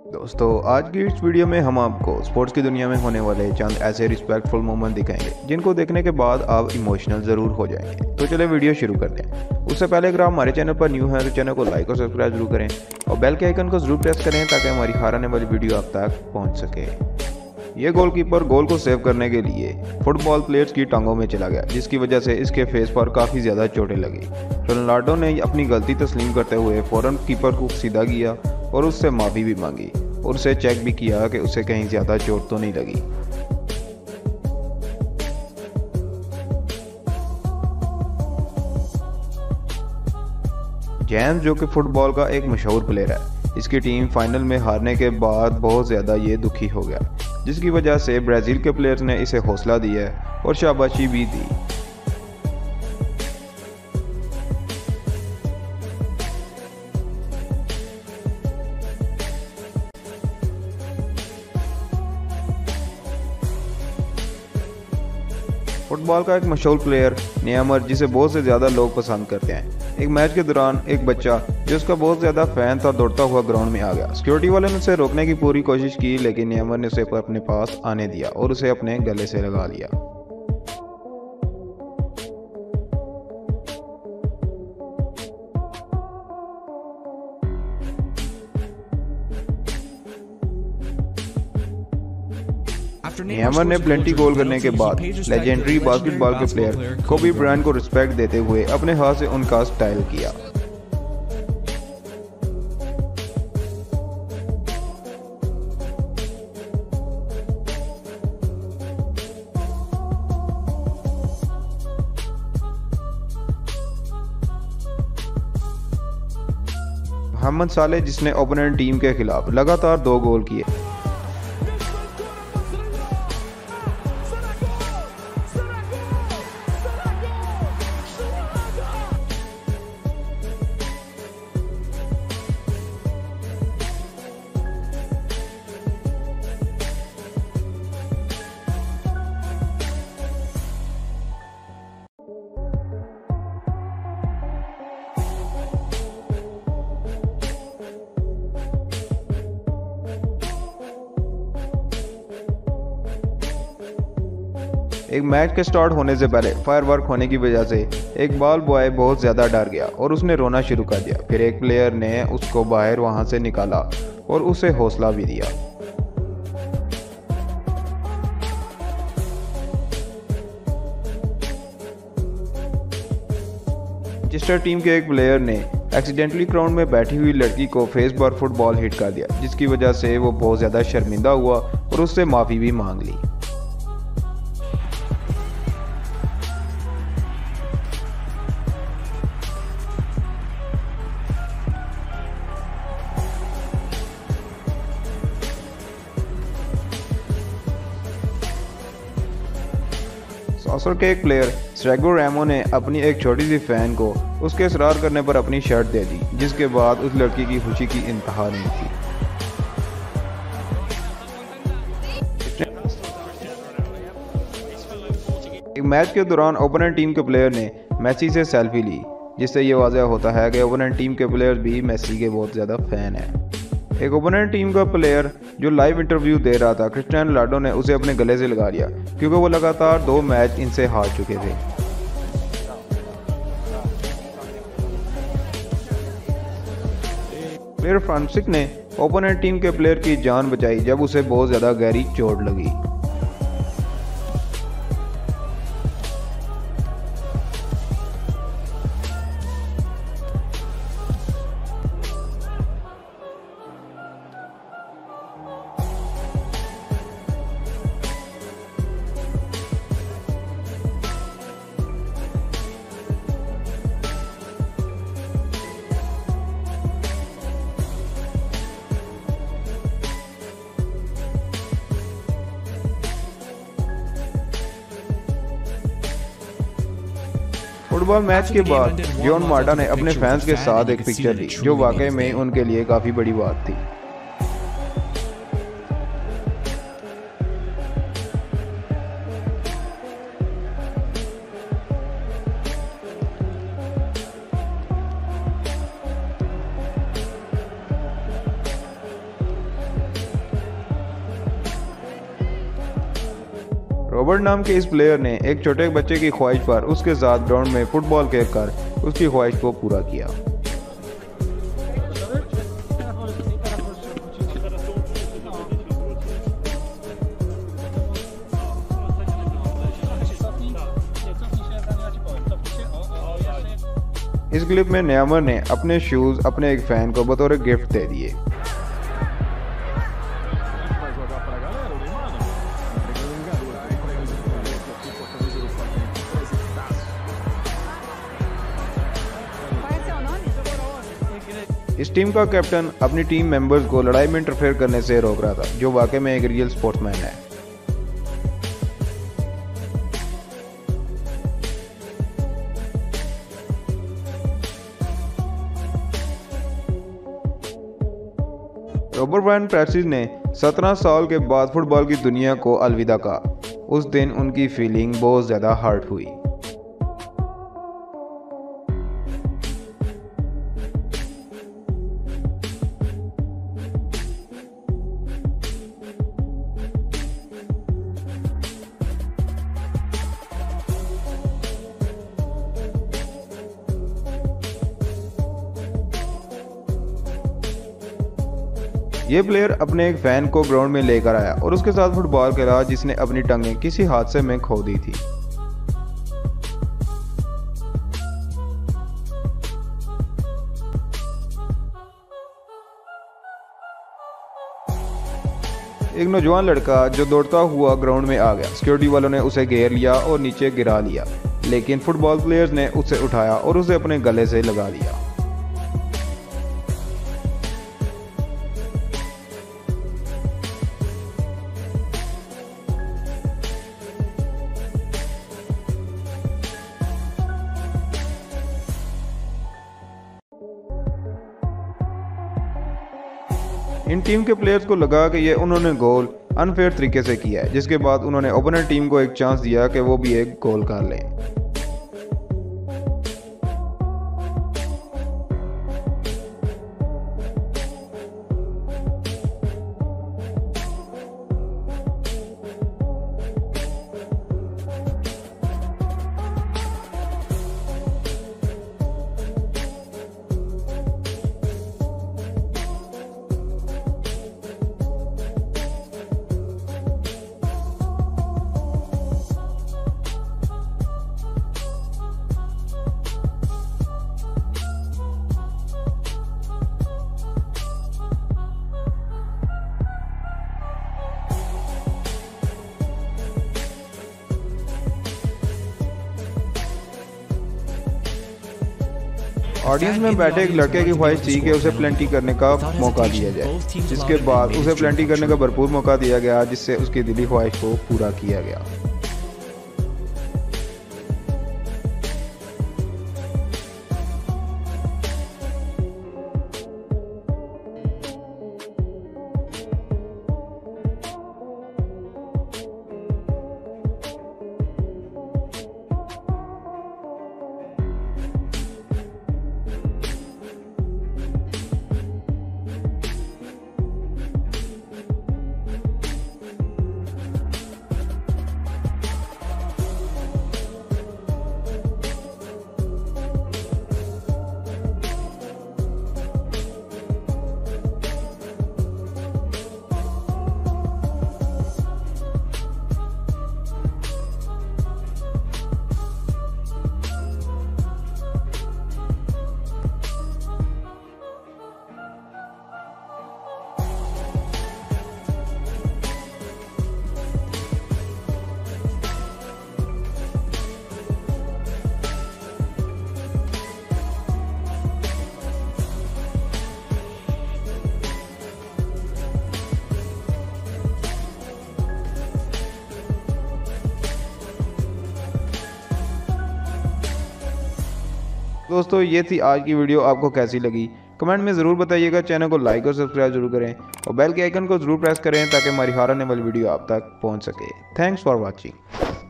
दोस्तों आज की इस वीडियो में हम आपको स्पोर्ट्स की दुनिया में होने वाले चंद ऐसे रिस्पेक्टफुल मोमेंट दिखाएंगे जिनको देखने के बाद आप इमोशनल ज़रूर हो जाएंगे। तो चलिए वीडियो शुरू करते हैं। उससे पहले अगर आप हमारे चैनल पर न्यू हैं तो चैनल को लाइक और सब्सक्राइब जरूर करें और बेल के आइकन को जरूर प्रेस करें ताकि हमारी हर आने वाली वीडियो आप तक पहुँच सके। ये गोलकीपर गोल को सेव करने के लिए फुटबॉल प्लेयर्स की टांगों में चला गया, जिसकी वजह से इसके फेस पर काफ़ी ज़्यादा चोटें लगी। रोनाल्डो ने अपनी गलती तस्लीम करते हुए फ़ौरन कीपर को सीधा किया और उससे माफ़ी भी मांगी और उसे चेक भी किया कि उसे कहीं ज़्यादा चोट तो नहीं लगी। जेम्स जो कि फुटबॉल का एक मशहूर प्लेयर है, इसकी टीम फाइनल में हारने के बाद बहुत ज़्यादा ये दुखी हो गया, जिसकी वजह से ब्राज़ील के प्लेयर्स ने इसे हौसला दिया और शाबाशी भी दी। फुटबॉल का एक मशहूर प्लेयर नेमार, जिसे बहुत से ज़्यादा लोग पसंद करते हैं, एक मैच के दौरान एक बच्चा जो उसका बहुत ज़्यादा फैन था दौड़ता हुआ ग्राउंड में आ गया। सिक्योरिटी वाले ने उसे रोकने की पूरी कोशिश की, लेकिन नेमार ने उसे अपने पास आने दिया और उसे अपने गले से लगा लिया। नेमार ने प्लेंटी गोल करने के बाद लेजेंडरी बास्केटबॉल के प्लेयर कोबी ब्रायंट को रिस्पेक्ट देते हुए अपने हाथ से उनका स्टाइल किया। मोहम्मद साले, जिसने ओपोनेंट टीम के खिलाफ लगातार 2 गोल किए, एक मैच के स्टार्ट होने से पहले फायरवर्क होने की वजह से एक बॉल बॉय बहुत ज़्यादा डर गया और उसने रोना शुरू कर दिया। फिर एक प्लेयर ने उसको बाहर वहां से निकाला और उसे हौसला भी दिया। मैनचेस्टर टीम के एक प्लेयर ने एक्सीडेंटली ग्राउंड में बैठी हुई लड़की को फेस पर फुटबॉल हिट कर दिया, जिसकी वजह से वो बहुत ज़्यादा शर्मिंदा हुआ और उससे माफ़ी भी मांग ली। सासर के एक प्लेयर सेर्गियो रामोस ने अपनी एक छोटी सी फैन को उसके इसरार करने पर अपनी शर्ट दे दी, जिसके बाद उस लड़की की खुशी की इंतहा नहीं थी। एक मैच के दौरान ओपोनेंट टीम के प्लेयर ने मेसी से सेल्फी ली, जिससे ये वाज़ह होता है कि ओपोनेंट टीम के प्लेयर्स भी मेसी के बहुत ज़्यादा फैन हैं। एक ओपोनेंट टीम का प्लेयर जो लाइव इंटरव्यू दे रहा था, क्रिस्टियानो रोनाल्डो ने उसे अपने गले से लगा लिया क्योंकि वो लगातार 2 मैच इनसे हार चुके थे। प्लेयर फ्रांसिस ने ओपोनेंट टीम के प्लेयर की जान बचाई जब उसे बहुत ज़्यादा गहरी चोट लगी। फुटबॉल मैच के बाद जॉन मार्टा ने अपने फैंस के साथ एक पिक्चर ली, जो वाकई में उनके लिए काफ़ी बड़ी बात थी। रॉबर्ट नाम के इस प्लेयर ने एक छोटे बच्चे की ख्वाहिश पर उसके साथ ग्राउंड में फुटबॉल खेलकर उसकी ख्वाहिश को पूरा किया। इस क्लिप में नेयमर ने अपने शूज अपने एक फैन को बतौर गिफ्ट दे दिए। इस टीम का कैप्टन अपनी टीम मेंबर्स को लड़ाई में इंटरफेयर करने से रोक रहा था, जो वाकई में एक रियल स्पोर्ट्समैन है। रॉबर्ट वैन पर्सी ने 17 साल के बाद फुटबॉल की दुनिया को अलविदा कहा। उस दिन उनकी फीलिंग बहुत ज़्यादा हर्ट हुई। ये प्लेयर अपने एक फैन को ग्राउंड में लेकर आया और उसके साथ फुटबॉल खेला, जिसने अपनी टंगे किसी हादसे में खो दी थी। एक नौजवान लड़का जो दौड़ता हुआ ग्राउंड में आ गया। सिक्योरिटी वालों ने उसे घेर लिया और नीचे गिरा लिया, लेकिन फुटबॉल प्लेयर्स ने उसे उठाया और उसे अपने गले से लगा लिया। इन टीम के प्लेयर्स को लगा कि ये उन्होंने गोल अनफेयर तरीके से किया है, जिसके बाद उन्होंने ओपोनेंट टीम को एक चांस दिया कि वो भी एक गोल कर लें। ऑडियंस में बैठे एक लड़के की ख्वाहिश थी कि उसे प्लेंटी करने का मौका दिया जाए, जिसके बाद उसे प्लेंटी करने का भरपूर मौका दिया गया, जिससे उसकी दिली ख्वाहिश को पूरा किया गया। दोस्तों ये थी आज की वीडियो, आपको कैसी लगी कमेंट में ज़रूर बताइएगा। चैनल को लाइक और सब्सक्राइब जरूर करें और बेल के आइकन को ज़रूर प्रेस करें ताकि हमारी हर आने वाली वीडियो आप तक पहुंच सके। Thanks for watching.